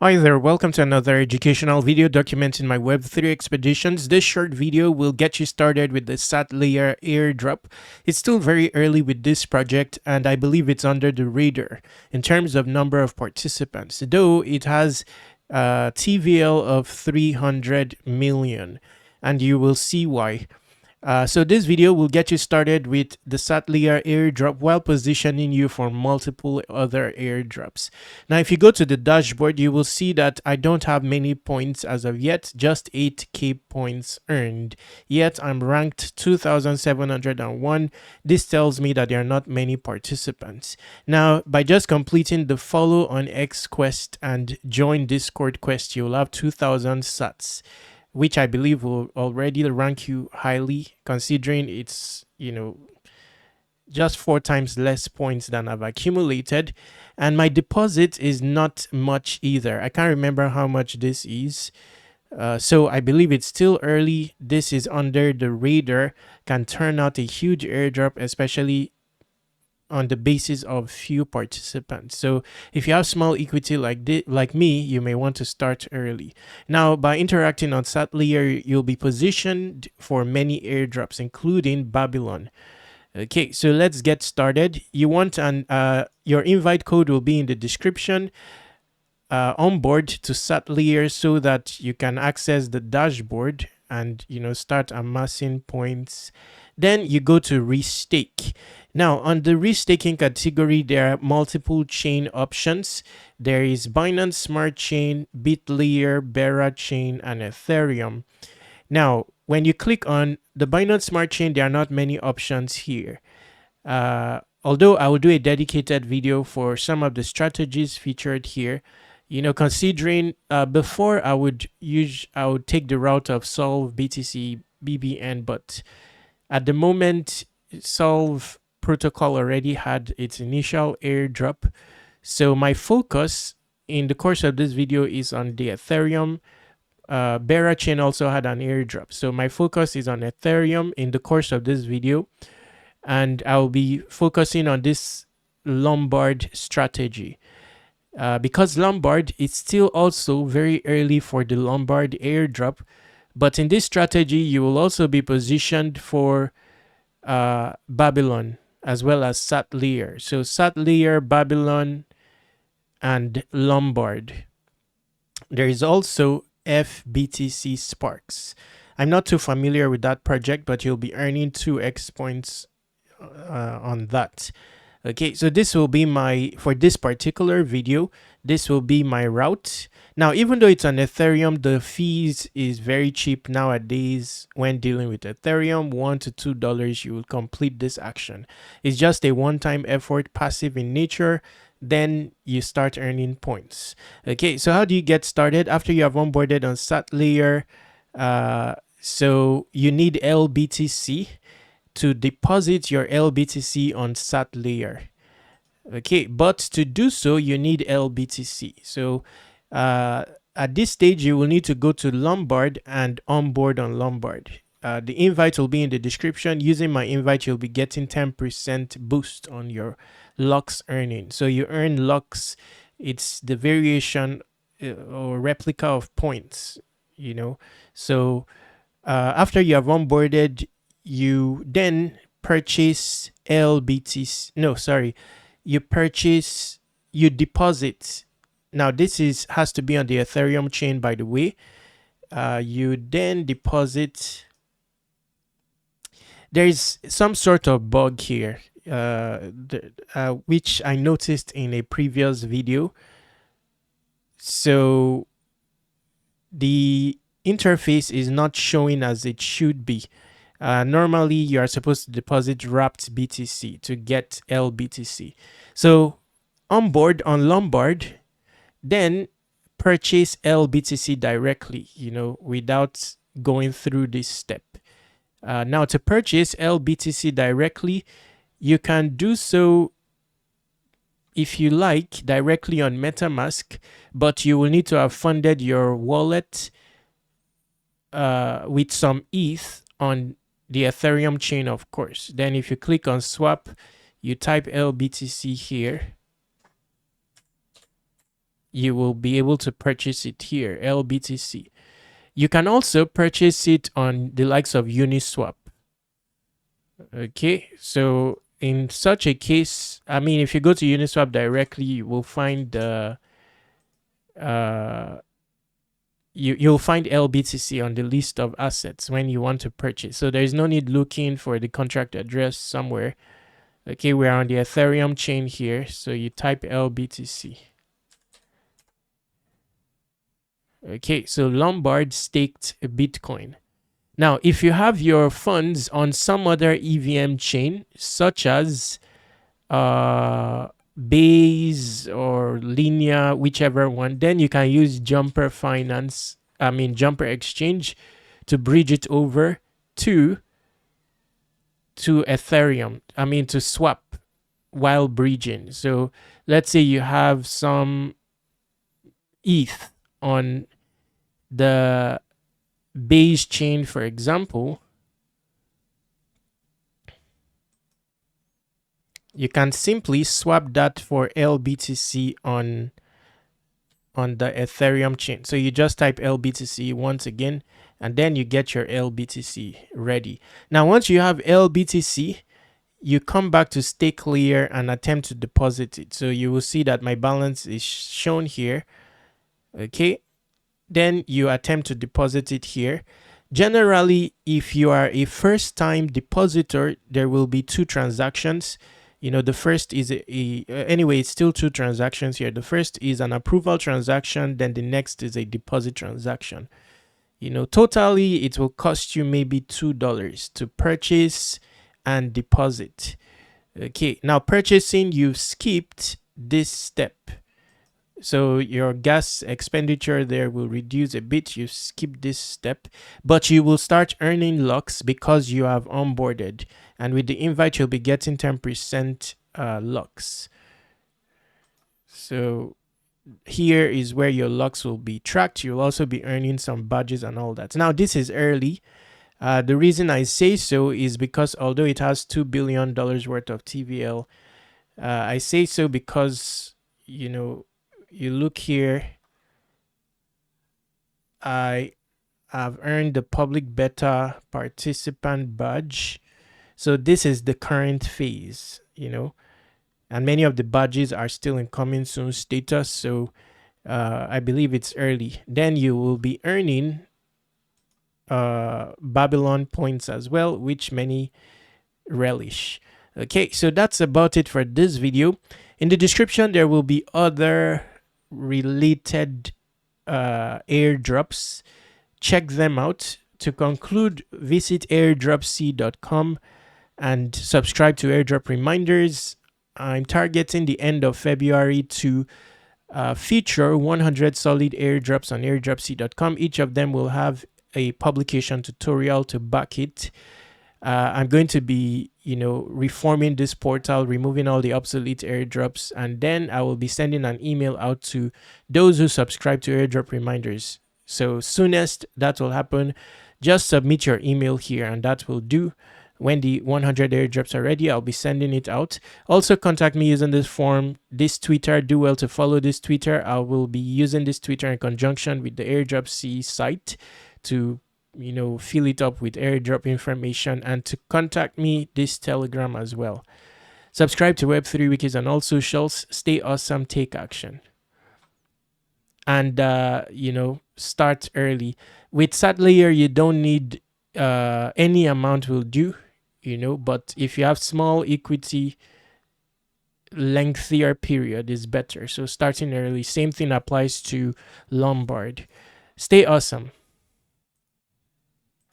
Hi there, welcome to another educational video documenting my Web3 expeditions. This short video will get you started with the Satlayer Airdrop. It's still very early with this project and I believe it's under the radar in terms of number of participants, though it has a TVL of 300 million, and you will see why. So this video will get you started with the Satlayer airdrop while positioning you for multiple other airdrops. Now, if you go to the dashboard, you will see that I don't have many points as of yet, just 8k points earned. Yet I'm ranked 2701. This tells me that there are not many participants. Now, by just completing the follow on X quest and join Discord quest, you'll have 2000 sats, which I believe will already rank you highly, considering it's, just 4 times less points than I've accumulated. And my deposit is not much either. I can't remember how much this is. So I believe it's still early. This is under the radar, can turn out a huge airdrop, especially on the basis of few participants. So if you have small equity like me, you may want to start early. Now, by interacting on Satlayer, you'll be positioned for many airdrops, including Babylon. Okay, so let's get started. You want your invite code will be in the description. Onboard to Satlayer so that you can access the dashboard and start amassing points. Then you go to restake. Now, on the restaking category, there are multiple chain options. There is Binance Smart Chain, BitLayer, Bera Chain, and Ethereum. Now, when you click on the Binance Smart Chain, there are not many options here. Although I will do a dedicated video for some of the strategies featured here, considering before I would take the route of Solve, BTC, BBN, but at the moment, Solve protocol already had its initial airdrop. So my focus in the course of this video is on the Ethereum. Bera chain also had an airdrop. So my focus is on Ethereum in the course of this video. And I'll be focusing on this Lombard strategy. Because Lombard is still also very early for the Lombard airdrop. But in this strategy, you will also be positioned for Babylon as well as Satlayer. So Satlayer, Babylon, and Lombard. There is also FBTC Sparks. I'm not too familiar with that project, but you'll be earning 2x points on that. Okay, so this will be for this particular video, this will be my route. Now, even though it's on Ethereum, the fees is very cheap nowadays when dealing with Ethereum. $1 to $2, you will complete this action. It's just a one-time effort, passive in nature. Then you start earning points. Okay, so how do you get started? After you have onboarded on Satlayer, so you need LBTC to deposit your LBTC on Satlayer. Okay, but to do so, you need LBTC. So at this stage, you will need to go to Lombard and onboard on Lombard. The invite will be in the description. Using my invite, you'll be getting 10% boost on your Lux earning. So you earn Lux. It's the variation or replica of points, So after you have onboarded, you then purchase LBTC. No, sorry. You deposit. Now this has to be on the Ethereum chain, by the way. You then deposit. There's some sort of bug here, which I noticed in a previous video. So the interface is not showing as it should be. Normally, you are supposed to deposit wrapped BTC to get LBTC. So onboard on Lombard, then purchase LBTC directly, without going through this step. Now, to purchase LBTC directly, you can do so, if you like, directly on MetaMask, but you will need to have funded your wallet with some ETH on the Ethereum chain, of course. Then if you click on swap, you type LBTC here. you will be able to purchase it here, LBTC. You can also purchase it on the likes of Uniswap. Okay, so in such a case, I mean, if you go to Uniswap directly, you will find the you'll find LBTC on the list of assets when you want to purchase. So there's no need looking for the contract address somewhere. Okay, we're on the Ethereum chain here, so you type LBTC. Okay, so Lombard staked a Bitcoin. Now, if you have your funds on some other EVM chain, such as Base or Linea, whichever one, then you can use Jumper Exchange to bridge it over to Ethereum. To swap while bridging. So let's say you have some ETH on the Base chain, for example. You can simply swap that for LBTC on the Ethereum chain. So you just type LBTC once again, and then you get your LBTC ready. Now, once you have LBTC, you come back to Satlayer and attempt to deposit it. So you will see that my balance is shown here. Okay. Then you attempt to deposit it here. Generally, if you are a first-time depositor, there will be two transactions. The first is anyway, it's still two transactions here. The first is an approval transaction, then the next is a deposit transaction. Totally it will cost you maybe $2 to purchase and deposit. Okay, now purchasing, you've skipped this step. So your gas expenditure there will reduce a bit. You skip this step, but you will start earning lux because you have onboarded. And with the invite, you'll be getting 10% lux. So here is where your lux will be tracked. You'll also be earning some badges and all that. Now, this is early. The reason I say so is because although it has $2 billion worth of TVL, I say so because, you look here, I have earned the public beta participant badge. So this is the current phase, and many of the badges are still in coming soon status. So I believe it's early. Then you will be earning Babylon points as well, which many relish. Okay, so that's about it for this video. In the description, there will be other related airdrops. Check them out. To conclude, visit airdropc.com and subscribe to airdrop reminders. I'm targeting the end of February to feature 100 solid airdrops on airdropc.com. Each of them will have a publication tutorial to back it. I'm going to be, reforming this portal, removing all the obsolete airdrops, and then I will be sending an email out to those who subscribe to airdrop reminders. So soonest that will happen, just submit your email here and that will do. When the 100 airdrops are ready, I'll be sending it out. Also contact me using this form, this Twitter. Do well to follow this Twitter. I will be using this Twitter in conjunction with the Airdropc site to fill it up with airdrop information, and to contact me this Telegram as well. Subscribe to Web3 Wikis on all socials. Stay awesome, take action, and start early. With Satlayer, you don't need any amount will do, but if you have small equity, lengthier period is better. So starting early. Same thing applies to Lombard. Stay awesome.